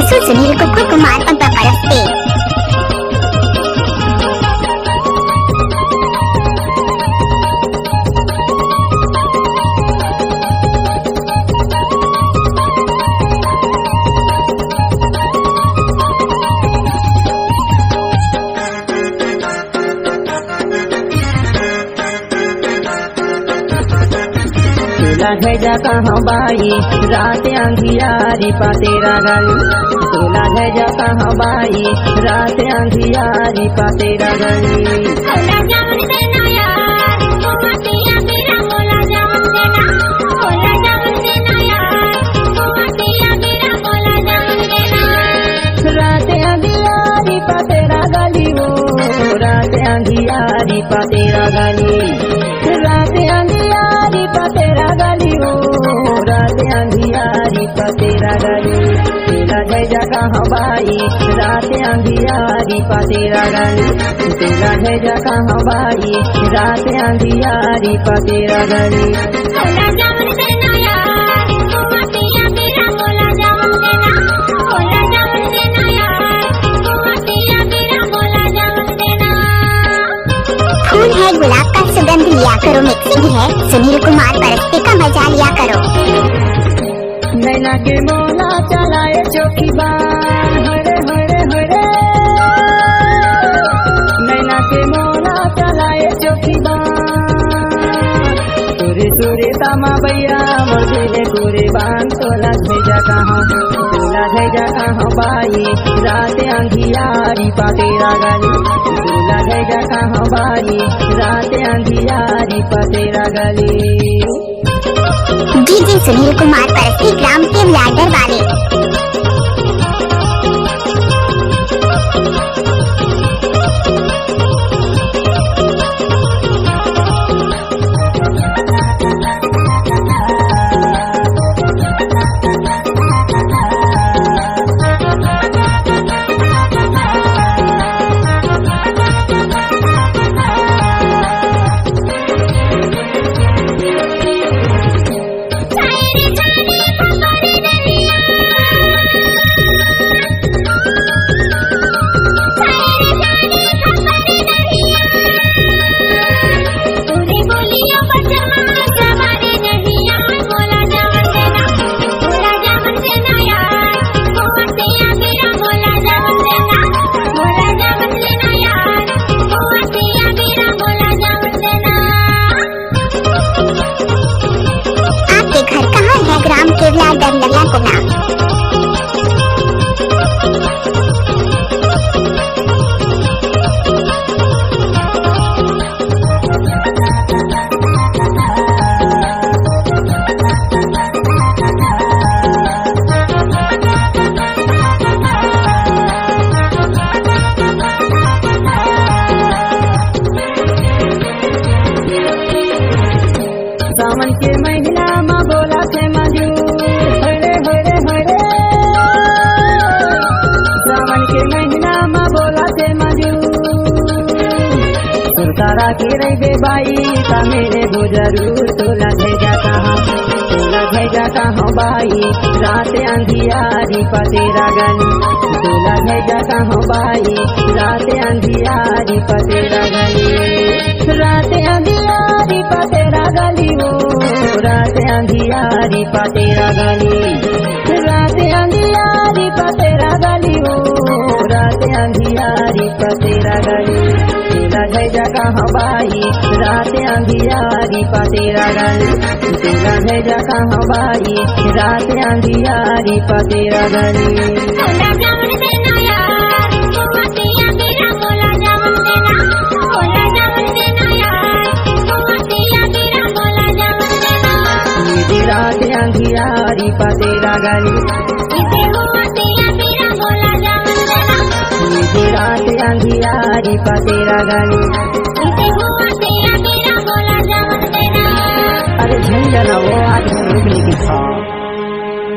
Asu Sunil Kuku Kumar untuk Parasti. भेजा कहाँ बाई रात अंधियारी पा तेरा गली। तोला भेजा कहाँ बाई रात अंधियारी पा तेरा गली। होला जावन देना यार मोहतिया मेरा होला जावन देना। होला जावन देना यार मोहतिया मेरा होला जावन देना। रात अंधियारी पा तेरा गली वो रात अंधियारी पा तेरा गली। रात अंधियारी पा तेरा गली वो रात अंधियारी पा तेरा गली। तेरा भेजा कहाँ बाई रात अंधियारी पा तेरा गली। तेरा भेजा कहाँ बाई रात अंधियारी पा तेरा गली। होला जावन देना यार मोहतिया मेरा होला जावन देना। होला जावन देना यार मोहतिया मेरा होला जावन देना। फूल है गुलाब का सुगंध लिया करो, मिक्सिंग है सुनील कुमार परस्ती का मजा लिया करो। नैना के मोला चलाए चौकी बार हरे हरे हरे। नैना के मोला चलाए चौकी बार। सूरे सूरे तामा भैया मर्दे गोरे बान। तोला भेजा कहाँ बाई रात अंधियारी पा तेरा गली। तोला भेजा कहाँ बाई रात अंधियारी पा तेरा गली। डीजे सुनील कुमार परस्ती ग्राम के लाडर वाले। सावन के महीना में बोला थे मजू हरे हरे हरे। सावन के महीना में बोला थे मजू। सुरतारा की रही बाई का मेरे गुजरू। तोला भेजा कहाँ बाई रात अंधियारी पा तेरा गली। तोला भेजा कहाँ बाई रात अंधियारी पा तेरा गली। रात अंधियारी पा तेरा गली वो रात अंधियारी पा तेरा गली। रात अंधियारी पा तेरा गली वो रात अंधियारी पा तेरा गली। तेरा भेजा कहाँ बाई रात अंधियारी पा तेरा गली। तेरा भेजा कहाँ बाई रात अंधियारी पा तेरा गली। होला जावन देना यार मोहतिया मेरा होला जावन देना। होला जावन देना यार मोहतिया मेरा होला जावन देना। ये रात अंधियारी पा तेरा गली। इसे मोहतिया मेरा होला जावन देना। ये रात अंधियारी पा तेरा गली। इसे मोहतिया मेरा होला जावन देना। अरे झंझना वो आज रुकने की था।